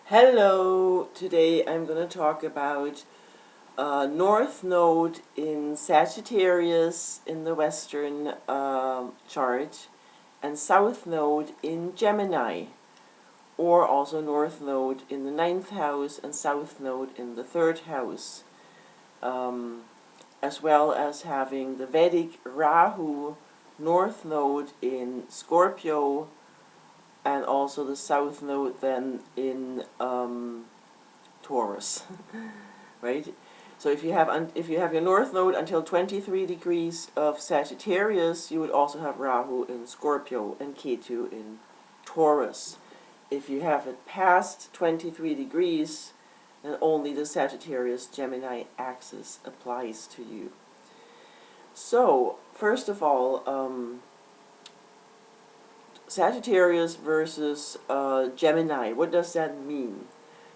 Hello! Today I'm going to talk about North Node in Sagittarius in the Western chart and South Node in Gemini, or also North Node in the 9th house and South Node in the 3rd house, as well as having the Vedic Rahu North Node in Scorpio, and also the South Node then in Taurus, right? So if you have your North Node until 23 degrees of Sagittarius, you would also have Rahu in Scorpio and Ketu in Taurus. If you have it past 23 degrees, then only the Sagittarius Gemini axis applies to you. So first of all, Sagittarius versus Gemini, what does that mean?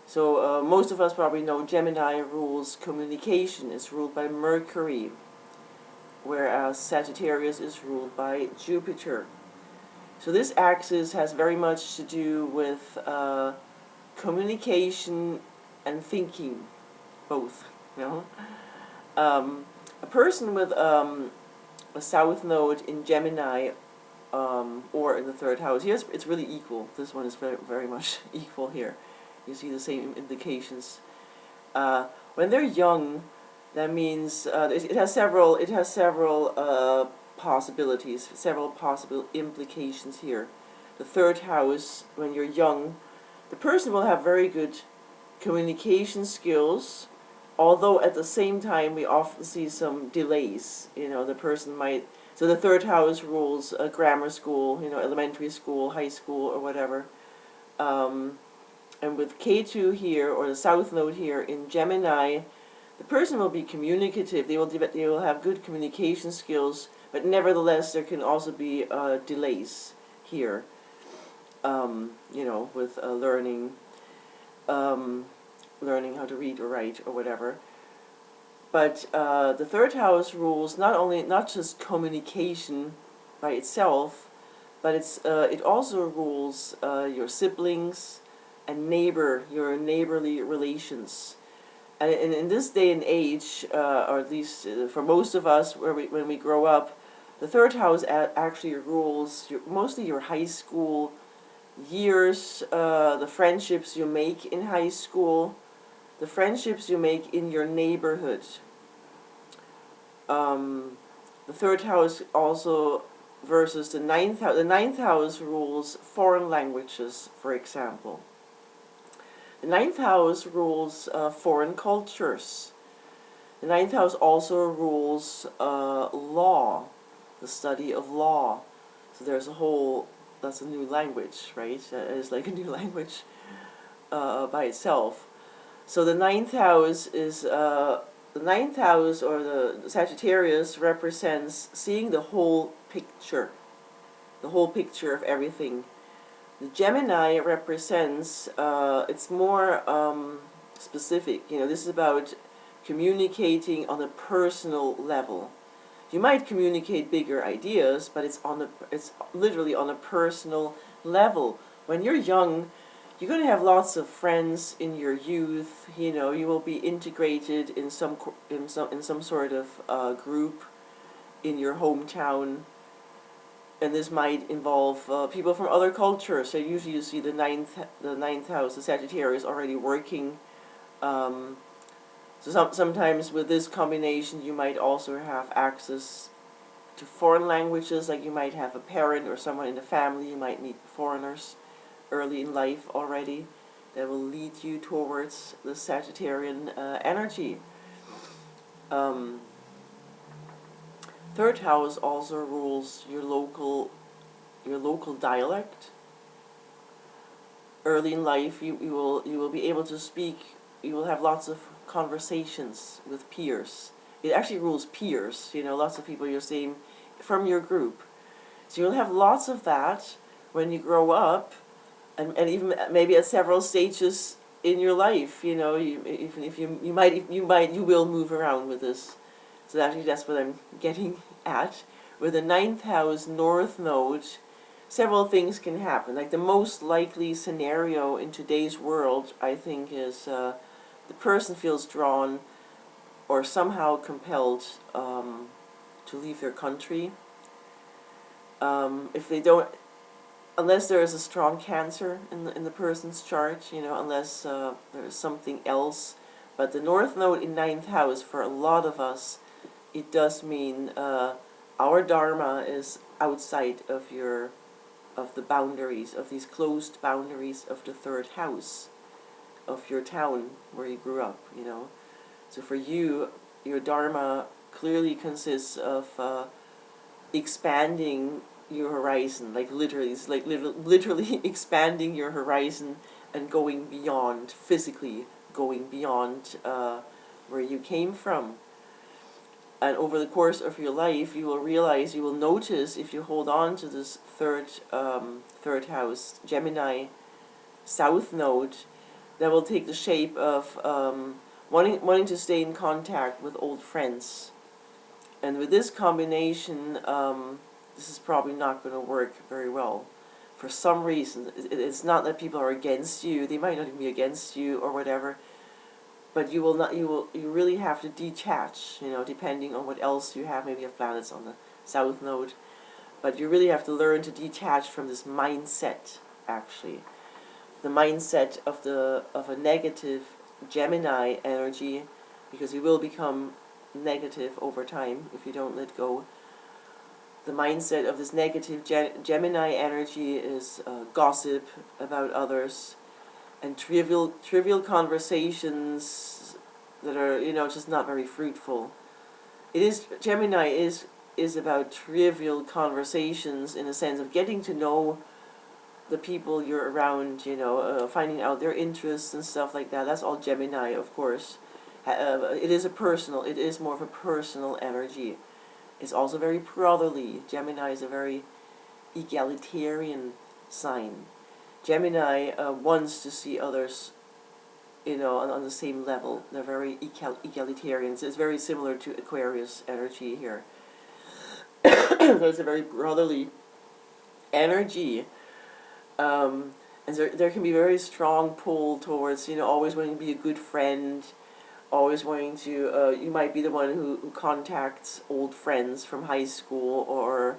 So most of us probably know Gemini rules communication, is ruled by Mercury, whereas Sagittarius is ruled by Jupiter. So this axis has very much to do with communication and thinking, both. You know? A person with a South Node in Gemini or in the 3rd house. Here's, it's really equal. This one is very, very much equal here. You see the same indications. When they're young, that means it has several possibilities, several possible implications here. The 3rd house, when you're young, the person will have very good communication skills, although at the same time we often see some delays. You know, the person might. So the 3rd house rules grammar school, you know, elementary school, high school, or whatever. And with Ketu here, or the South Node here in Gemini, the person will be communicative. They will have good communication skills, but nevertheless there can also be delays here. You know, with learning how to read or write or whatever. But the 3rd house rules not just communication by itself, but it also rules your siblings and your neighborly relations. And in this day and age, or at least for most of us, when we grow up, the 3rd house actually rules mostly your high school years, the friendships you make in high school, the friendships you make in your neighborhood. The 3rd house also versus the 9th house. The 9th house rules foreign languages, for example. The 9th house rules foreign cultures. The 9th house also rules law, the study of law. So there's that's a new language, right? It's like a new language by itself. So the 9th house is, the 9th house, or the Sagittarius, represents seeing the whole picture of everything. The Gemini represents, it's more specific. You know, this is about communicating on a personal level. You might communicate bigger ideas, but it's literally on a personal level. When you're young, you're going to have lots of friends in your youth. You know, you will be integrated in some sort of group in your hometown, and this might involve people from other cultures. So usually you see the 9th house, the Sagittarius, already working. So sometimes with this combination, you might also have access to foreign languages. Like you might have a parent or someone in the family. You might meet foreigners early in life already, that will lead you towards the Sagittarian energy. 3rd house also rules your local dialect. Early in life, you will be able to speak. You will have lots of conversations with peers. It actually rules peers. You know, lots of people you're seeing from your group. So you'll have lots of that when you grow up. And even maybe at several stages in your life, you know, even if you will move around with this. So actually that's what I'm getting at. With the 9th house North Node, several things can happen. Like the most likely scenario in today's world, I think, is the person feels drawn or somehow compelled to leave their country. If they don't, unless there is a strong Cancer in the person's chart, unless there is something else. But the North Node in 9th house, for a lot of us, it does mean our dharma is outside of the boundaries, of these closed boundaries of the 3rd house of your town where you grew up, So for you, your dharma clearly consists of expanding your horizon, like literally, it's like literally expanding your horizon and going beyond, physically going beyond where you came from. And over the course of your life, you will realize, you will notice, if you hold on to this third house, Gemini South Node, that will take the shape of wanting to stay in contact with old friends. And with this combination, this is probably not going to work very well. For some reason, it's not that people are against you; they might not even be against you or whatever. But you will not. You really have to detach. Depending on what else you have. Maybe you have planets on the South Node, but you really have to learn to detach from this mindset. Actually, the mindset of a negative Gemini energy, because you will become negative over time if you don't let go. The mindset of this negative Gemini energy is gossip about others and trivial conversations that are just not very fruitful. Gemini is about trivial conversations in a sense of getting to know the people you're around, finding out their interests and stuff like that. That's all Gemini, of course. It is more of a personal energy. It's also very brotherly. Gemini is a very egalitarian sign. Gemini wants to see others, on the same level. They're very egalitarians. It's very similar to Aquarius energy here. So it's a very brotherly energy. And there can be a very strong pull towards, always wanting to be a good friend, always wanting to, you might be the one who contacts old friends from high school, or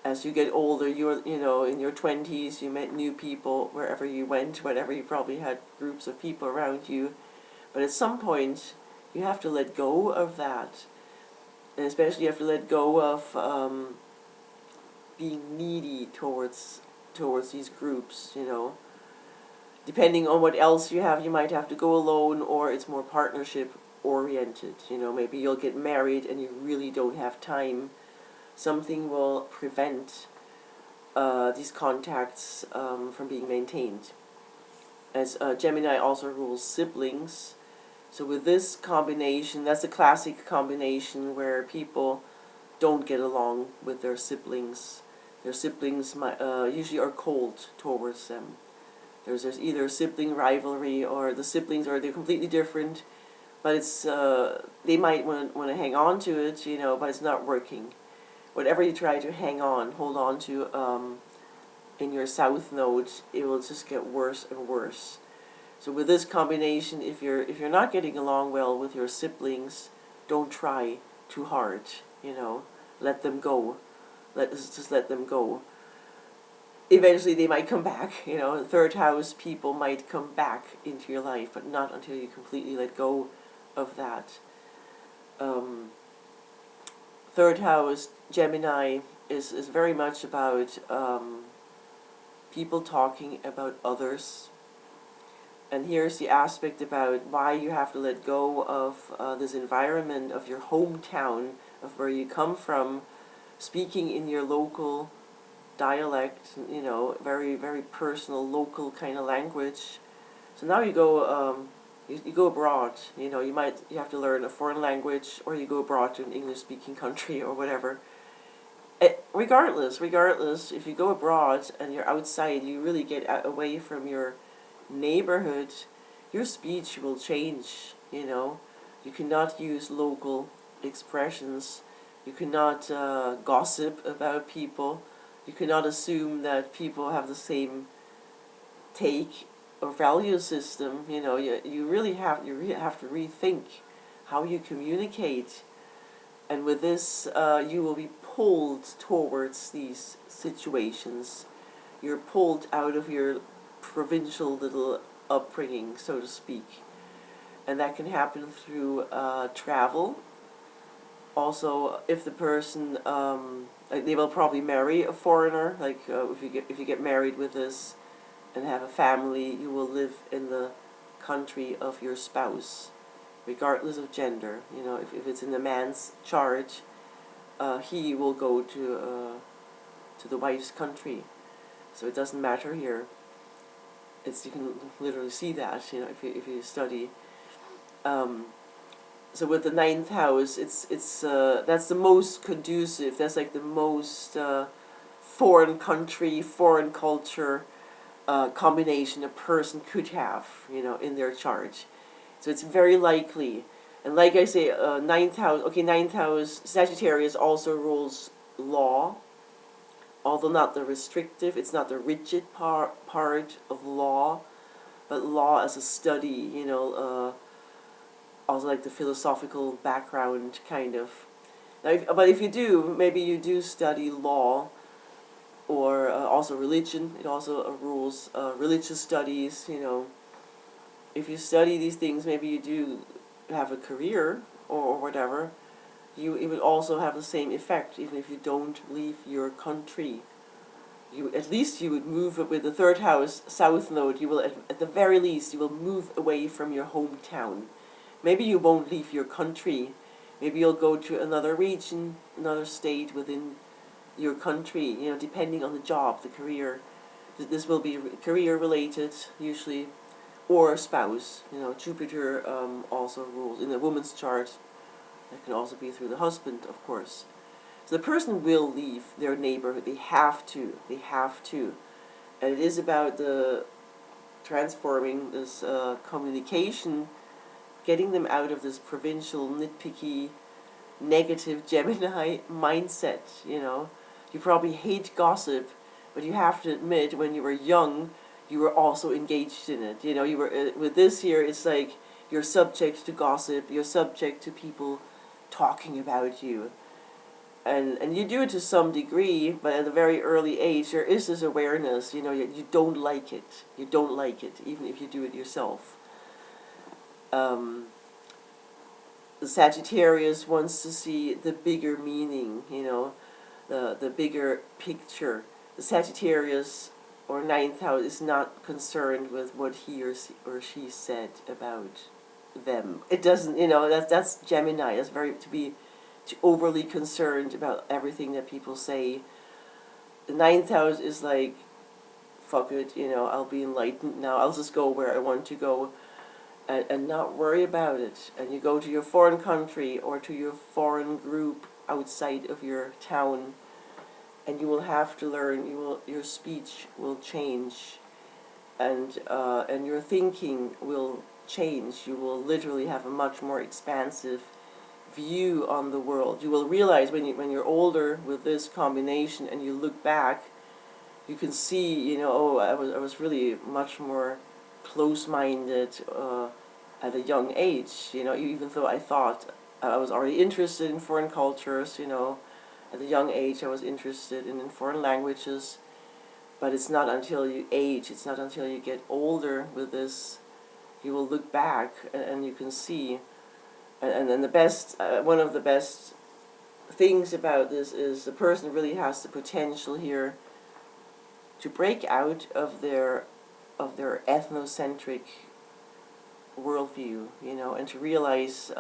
as you get older, in your 20s, you met new people wherever you went, whatever, you probably had groups of people around you. But at some point, you have to let go of that. And especially you have to let go of being needy towards these groups, Depending on what else you have, you might have to go alone, or it's more partnership oriented. Maybe you'll get married and you really don't have time. Something will prevent these contacts from being maintained. As Gemini also rules siblings, so with this combination, that's a classic combination where people don't get along with their siblings. Their siblings usually are cold towards them. There's either sibling rivalry, or the siblings they're completely different, but it's they might want to hang on to it, but it's not working. Whatever you try to hold on to in your South Node, it will just get worse and worse. So with this combination, if you're not getting along well with your siblings, don't try too hard. Let them go. Just let them go. Eventually they might come back, 3rd house people might come back into your life, but not until you completely let go of that. 3rd house, Gemini, is very much about people talking about others. And here's the aspect about why you have to let go of this environment of your hometown, of where you come from, speaking in your local dialect, very, very personal, local kind of language. So now you go, you go abroad. You have to learn a foreign language, or you go abroad to an English-speaking country or whatever. Regardless, if you go abroad and you're outside, you really get away from your neighborhood. Your speech will change. You cannot use local expressions. You cannot gossip about people. You cannot assume that people have the same take or value system. You really have to rethink how you communicate, and with this, you will be pulled towards these situations. You're pulled out of your provincial little upbringing, so to speak, and that can happen through travel. Also, if the person, like, they will probably marry a foreigner. Like, if you get married with this and have a family, you will live in the country of your spouse, regardless of gender. If it's in the man's charge, he will go to the wife's country. So it doesn't matter here. You can literally see that, if you study. So with the ninth house, it's that's the most conducive. That's like the most foreign country, foreign culture combination a person could have, in their charge. So it's very likely. And like I say, ninth house, Sagittarius also rules law, although not the restrictive, it's not the rigid part of law, but law as a study, also like the philosophical background kind of. Now, but if you do, maybe you do study law, or also religion. It also rules religious studies. If you study these things, maybe you do have a career or whatever. It would also have the same effect, even if you don't leave your country. At least you would move with the third house, south node. You will, at the very least, you will move away from your hometown. Maybe you won't leave your country. Maybe you'll go to another region, another state within your country, depending on the job, the career. This will be career related, usually, or spouse. Jupiter also rules in a woman's chart. That can also be through the husband, of course. So the person will leave their neighborhood. They have to. And it is about the transforming this communication, getting them out of this provincial, nitpicky, negative Gemini mindset. You probably hate gossip, but you have to admit, when you were young, you were also engaged in it. You were with this here. It's like you're subject to gossip. You're subject to people talking about you, and you do it to some degree. But at a very early age, there is this awareness. You don't like it. You don't like it, even if you do it yourself. The Sagittarius wants to see the bigger meaning. The bigger picture. The Sagittarius or ninth house is not concerned with what he or she said about them. It doesn't, that's Gemini. That's to overly concerned about everything that people say. The ninth house is like, fuck it, I'll be enlightened now. I'll just go where I want to go, and not worry about it. And you go to your foreign country or to your foreign group outside of your town, and you will have to learn. Your speech will change, and your thinking will change. You will literally have a much more expansive view on the world. You will realize when you're older with this combination, and you look back, you can see, I was really much more close-minded at a young age. Even though I thought I was already interested in foreign cultures, at a young age I was interested in foreign languages, but it's not until you age, it's not until you get older with this, you will look back and you can see. And then one of the best things about this is the person really has the potential here to break out of their ethnocentric worldview, and to realize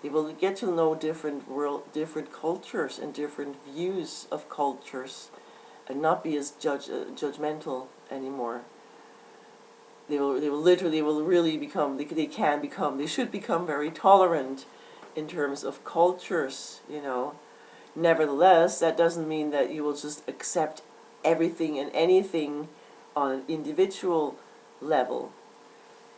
they will get to know different cultures and different views of cultures, and not be as judgmental anymore. They should become very tolerant in terms of cultures, Nevertheless, that doesn't mean that you will just accept everything and anything on an individual level.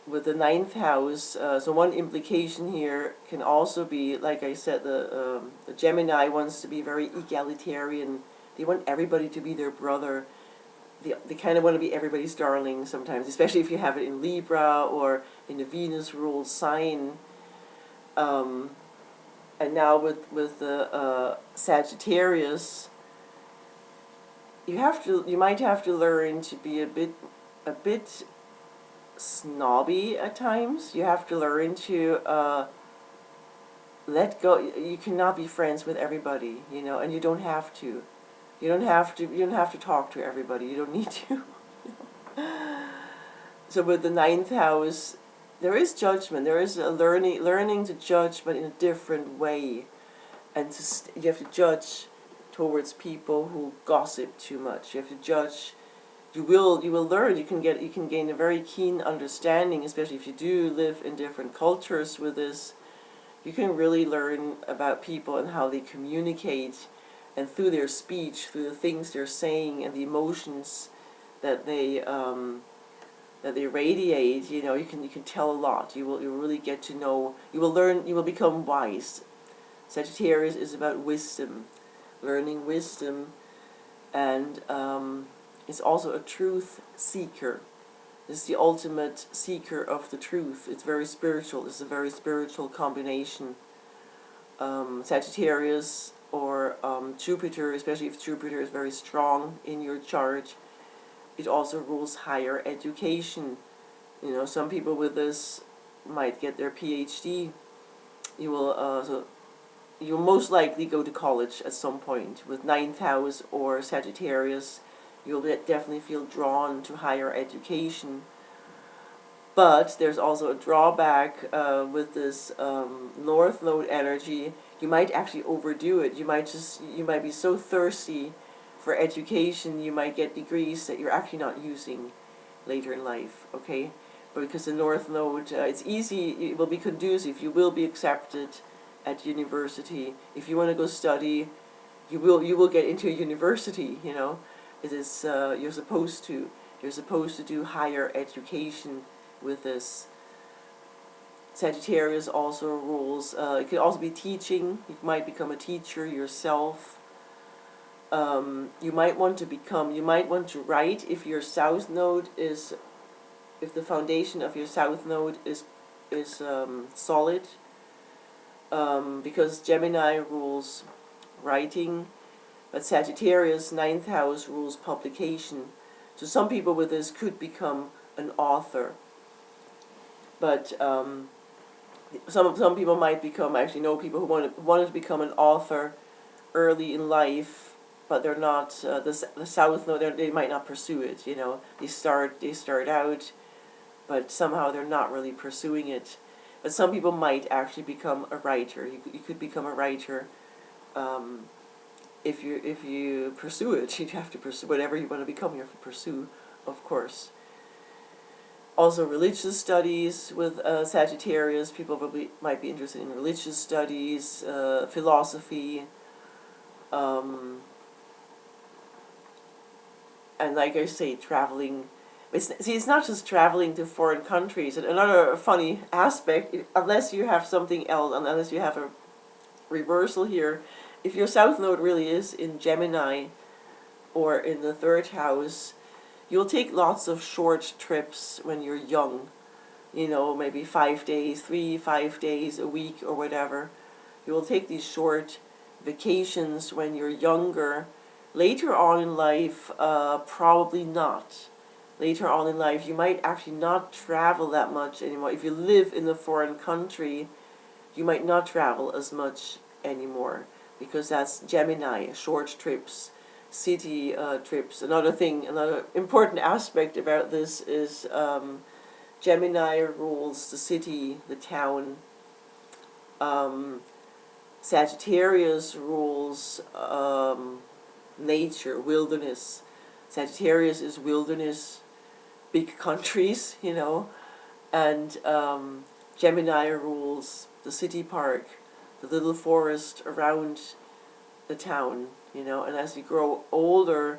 With the ninth house, so one implication here can also be, like I said, the Gemini wants to be very egalitarian. They want everybody to be their brother. They kind of want to be everybody's darling sometimes, especially if you have it in Libra or in the Venus ruled sign. And now with the Sagittarius, you might have to learn to be a bit snobby at times. You have to learn to let go. You cannot be friends with everybody, and you don't have to. You don't have to talk to everybody. You don't need to. So with the ninth house, there is judgment. There is a learning to judge, but in a different way, and you have to judge towards people who gossip too much. You have to judge. You will learn. You can gain a very keen understanding, especially if you do live in different cultures with this. You can really learn about people and how they communicate, and through their speech, through the things they're saying and the emotions that they radiate. You can tell a lot. You will really get to know. You will learn. You will become wise. Sagittarius is about wisdom, learning wisdom, and it's also a truth seeker. It's the ultimate seeker of the truth. It's very spiritual. It's a very spiritual combination. Sagittarius or Jupiter, especially if Jupiter is very strong in your chart, it also rules higher education. Some people with this might get their PhD. You will most likely go to college at some point. With ninth house or Sagittarius, you'll definitely feel drawn to higher education. But there's also a drawback with this North Node energy. You might actually overdo it. You might be so thirsty for education, you might get degrees that you're actually not using later in life, okay? But because the North Node, it's easy, it will be conducive, you will be accepted at university. If you want to go study, you will get into a university, It is, you're supposed to do higher education with this. Sagittarius also rules, it could also be teaching. You might become a teacher yourself. You might want to write if your South Node if the foundation of your South Node is solid, because Gemini rules writing, but Sagittarius, ninth house, rules publication. So some people with this could become an author, but some people might become, I actually know people who wanted to become an author early in life, but they're not, the South Node, they might not pursue it, They start out, but somehow they're not really pursuing it. But some people might actually become a writer. You could become a writer if you pursue it. You'd have to pursue whatever you want to become. You have to pursue, of course. Also, religious studies with Sagittarius. People might be interested in religious studies, philosophy, and like I say, traveling. It's not just traveling to foreign countries. And another funny aspect, unless you have something else, unless you have a reversal here, if your South Node really is in Gemini or in the third house, you'll take lots of short trips when you're young. Maybe 5 days, 5 days, a week or whatever. You will take these short vacations when you're younger. Later on in life, probably not. Later on in life, you might actually not travel that much anymore. If you live in a foreign country, you might not travel as much anymore, because that's Gemini, short trips, city trips. Another important aspect about this is Gemini rules the city, the town. Sagittarius rules nature, wilderness. Sagittarius is wilderness, big countries, and Gemini rules the city park, the little forest around the town, and as you grow older,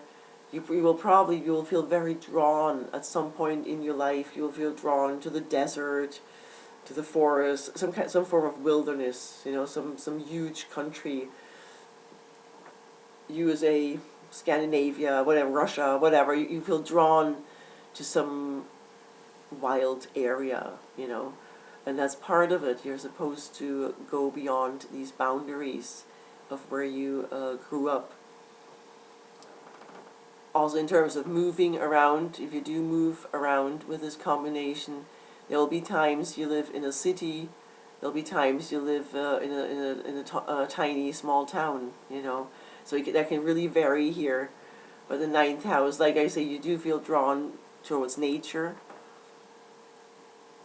you will feel very drawn at some point in your life. You will feel drawn to the desert, to the forest, some form of wilderness, some huge country. You as a Scandinavia, whatever, Russia, whatever, you feel drawn to some wild area, you know, and that's part of it. You're supposed to go beyond these boundaries of where you grew up. Also, in terms of moving around, if you do move around with this combination, there will be times you live in a city, there'll be times you live in a tiny, small town, you know, so that can really vary here. But the ninth house, like I say, you do feel drawn towards nature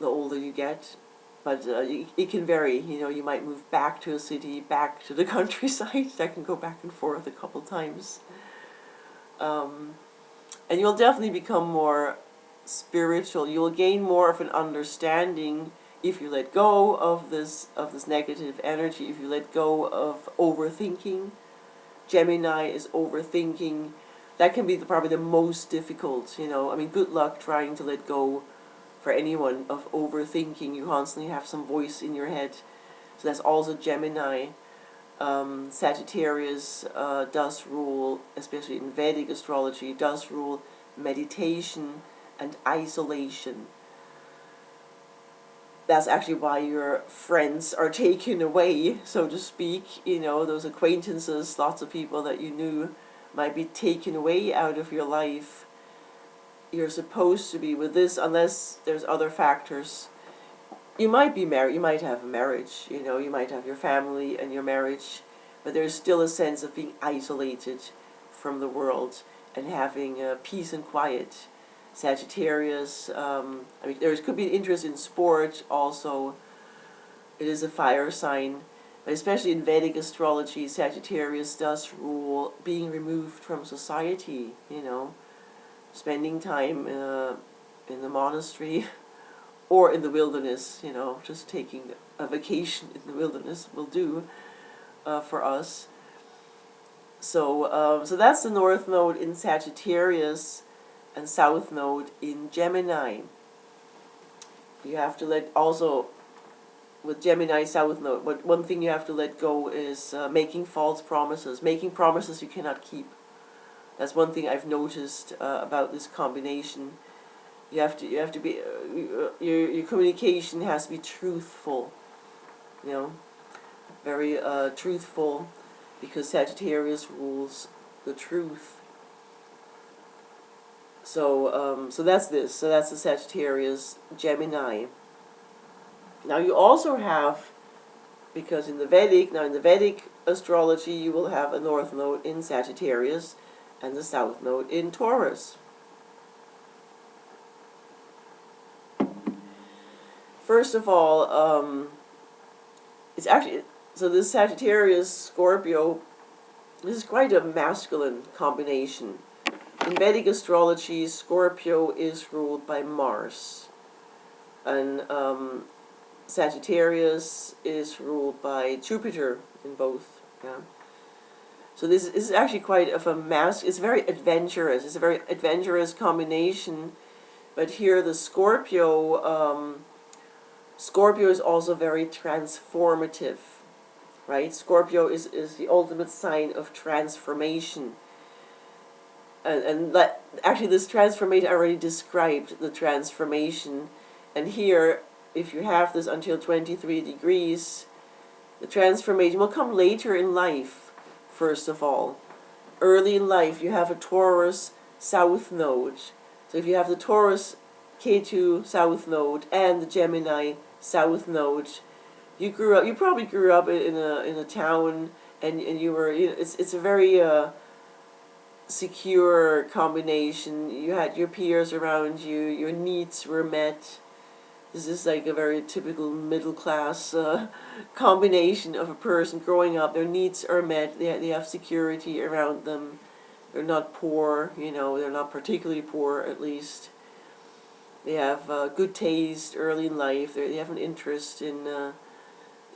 the older you get, but it can vary. You know, you might move back to a city, back to the countryside. That can go back and forth a couple times. And you'll definitely become more spiritual. You'll gain more of an understanding if you let go of this negative energy, if you let go of overthinking. Gemini is overthinking. That can be probably the most difficult, you know. I mean, good luck trying to let go for anyone of overthinking. You constantly have some voice in your head. So that's also Gemini. Sagittarius does rule, especially in Vedic astrology, does rule meditation and isolation. That's actually why your friends are taken away, so to speak. You know, those acquaintances, lots of people that you knew might be taken away out of your life. You're supposed to be with this unless there's other factors. You might be married, you might have a marriage, you know, you might have your family and your marriage, but there's still a sense of being isolated from the world and having peace and quiet. Sagittarius, I mean, there could be interest in sport also. It is a fire sign, but especially in Vedic astrology, Sagittarius does rule being removed from society, you know, spending time in the monastery or in the wilderness, you know, just taking a vacation in the wilderness will do for us. So that's the North Node in Sagittarius and South Node in Gemini. You have to let, also with Gemini South Node, but one thing you have to let go is making false promises, making promises you cannot keep. That's one thing I've noticed about this combination. You have to be your communication has to be truthful, you know, very truthful, because Sagittarius rules the truth. So so that's this. So that's the Sagittarius Gemini. Now you also have, because in the Vedic astrology you will have a North Node in Sagittarius and the South Node in Taurus. First of all, it's actually, so this Sagittarius Scorpio, this is quite a masculine combination. In Vedic astrology, Scorpio is ruled by Mars, and Sagittarius is ruled by Jupiter in both. Yeah. So this is actually quite of a it's very adventurous. It's a very adventurous combination, but here the Scorpio is also very transformative, right? Scorpio is the ultimate sign of transformation. And actually this transformation, I already described the transformation. And here, if you have this until 23 degrees, the transformation will come later in life, first of all. Early in life, you have a Taurus South Node. So if you have the Taurus Ketu South Node and the Gemini South Node, you probably grew up in a town, and you were, you know, it's a very secure combination. You had your peers around you, your needs were met. This is like a very typical middle class combination of a person growing up. Their needs are met, they have security around them, they're not poor, you know, they're not particularly poor at least. They have good taste early in life. They have an interest in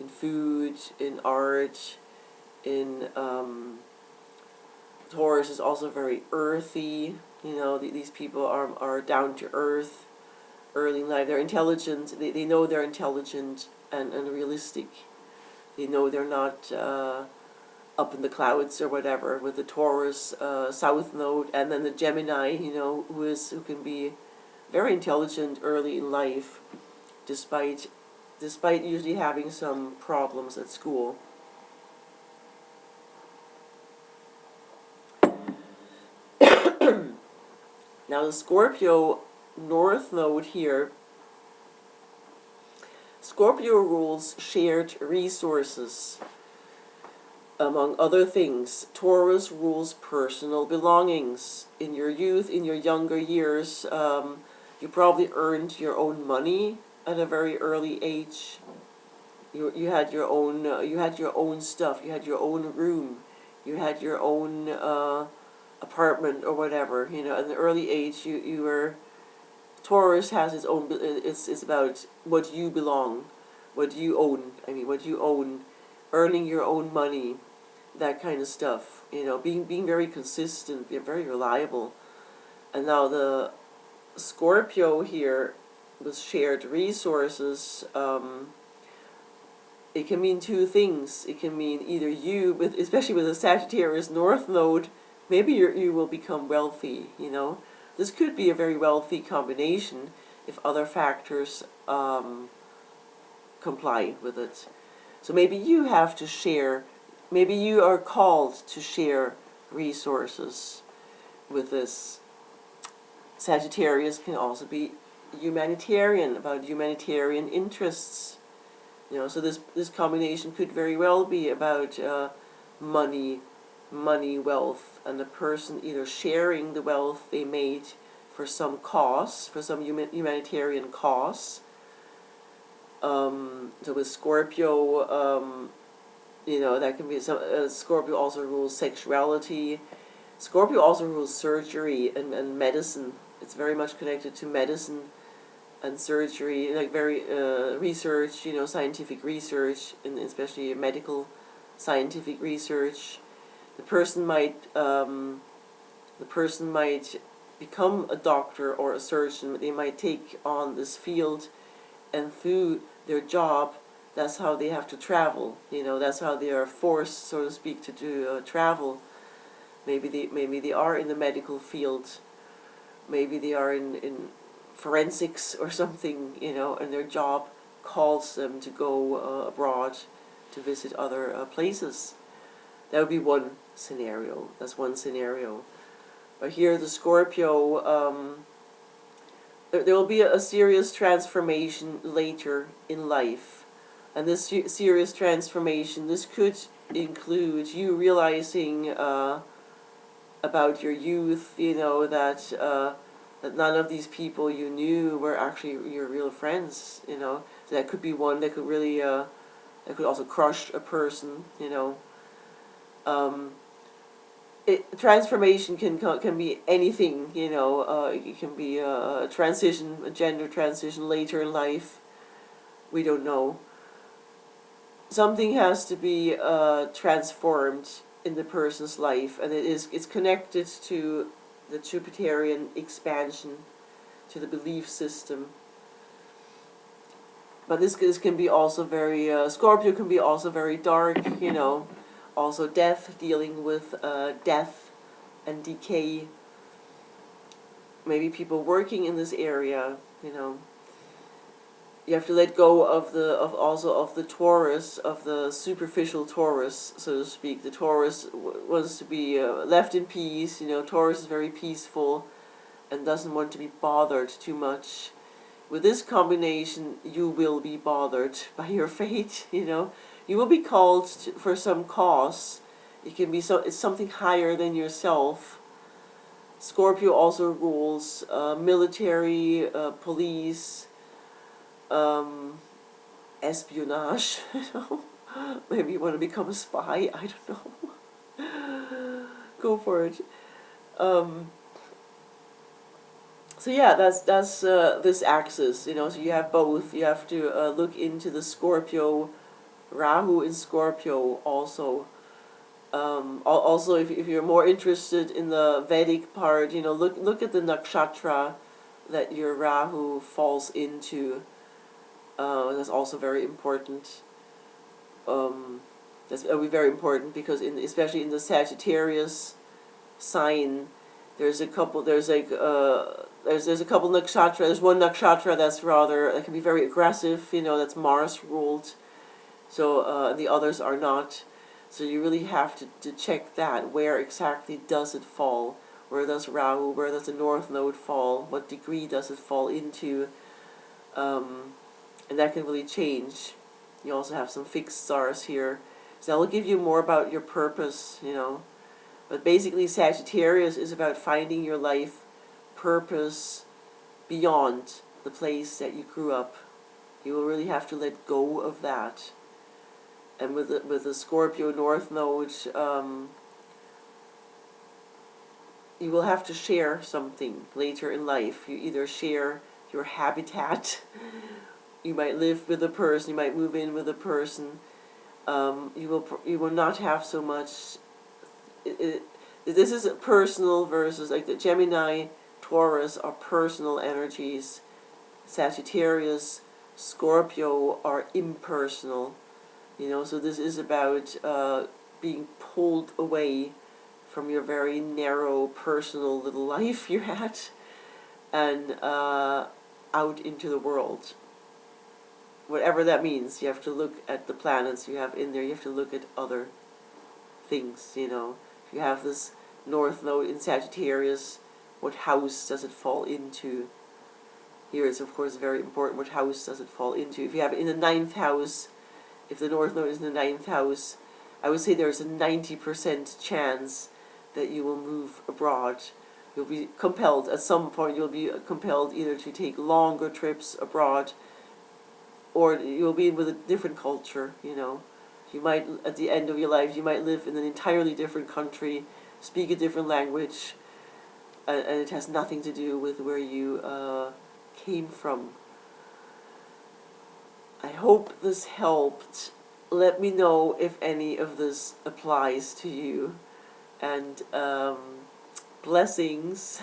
food, in art, in Taurus is also very earthy. You know, these people are down to earth early in life. They're intelligent. They know they're intelligent and realistic. They know they're not up in the clouds or whatever, with the Taurus south node, and then the Gemini, who can be very intelligent early in life, despite usually having some problems at school. Now the Scorpio north node here, Scorpio rules shared resources, among other things. Taurus rules personal belongings. In your youth, in your younger years, you probably earned your own money at a very early age. You had your own stuff. You had your own room. You had your own apartment or whatever. At an early age, you were. Taurus has its own. It's about what you belong, what you own. What you own, earning your own money, that kind of stuff. Being very consistent, very reliable. And now the Scorpio here, with shared resources, it can mean two things. It can mean either especially with the Sagittarius North Node, maybe you will become wealthy. This could be a very wealthy combination if other factors comply with it. So maybe you have to share. Maybe you are called to share resources with this. Sagittarius can also be humanitarian, about humanitarian interests. So this combination could very well be about money, wealth, and the person either sharing the wealth they made for some cause, for some humanitarian cause. So with Scorpio, that can be Scorpio also rules sexuality. Scorpio also rules surgery and medicine. It's very much connected to medicine and surgery, like very research, scientific research, and especially medical scientific research. The person might become a doctor or a surgeon. They might take on this field, and through their job, that's how they have to travel. That's how they are forced, so to speak, to do travel. Maybe they are in the medical field. Maybe they are in forensics or something, and their job calls them to go abroad to visit other places. That would be one scenario. That's one scenario. But here, the Scorpio, there will be a serious transformation later in life. And this serious transformation, this could include you realizing about your youth, that none of these people you knew were actually your real friends. So that could be one that could really, that could also crush a person. Transformation can be anything. It can be a transition, a gender transition later in life. We don't know. Something has to be transformed in the person's life, and it's connected to the Jupiterian expansion, to the belief system. But this can be also very Scorpio can be also very dark, also death, dealing with death and decay. Maybe people working in this area, you have to let go of the Taurus, of the superficial Taurus, so to speak. The Taurus wants to be left in peace. Taurus is very peaceful and doesn't want to be bothered too much. With this combination, you will be bothered by your fate. You will be called for some cause. It can be it's something higher than yourself. Scorpio also rules military, police, espionage. Maybe you want to become a spy. I don't know. Go for it. So yeah, that's this axis. So you have both. You have to look into the Scorpio, Rahu in Scorpio also. Also, if you're more interested in the Vedic part, look at the nakshatra that your Rahu falls into. That's also very important. That'll be very important, because especially in the Sagittarius sign, there's a couple. There's like there's a couple nakshatra. There's one nakshatra that can be very aggressive. That's Mars ruled. So the others are not. So you really have to check that. Where exactly does it fall? Where does Rahu? Where does the North Node fall? What degree does it fall into? And that can really change. You also have some fixed stars here. So that will give you more about your purpose, But basically Sagittarius is about finding your life purpose beyond the place that you grew up. You will really have to let go of that. And with the Scorpio North Node, you will have to share something later in life. You either share your habitat, you might live with a person, you might move in with a person. You will not have so much. This is personal versus, like, the Gemini, Taurus are personal energies. Sagittarius, Scorpio are impersonal. So this is about being pulled away from your very narrow personal little life you're at, and out into the world. Whatever that means, you have to look at the planets you have in there. You have to look at other things, If you have this North Node in Sagittarius, what house does it fall into? Here it's, of course, very important. What house does it fall into? If you have it in the 9th house, if the North Node is in the 9th house, I would say there's a 90% chance that you will move abroad. You'll be compelled, at some point you'll be compelled either to take longer trips abroad, or you'll be with a different culture, You might, at the end of your life, you might live in an entirely different country, speak a different language, and it has nothing to do with where you came from. I hope this helped. Let me know if any of this applies to you. And blessings.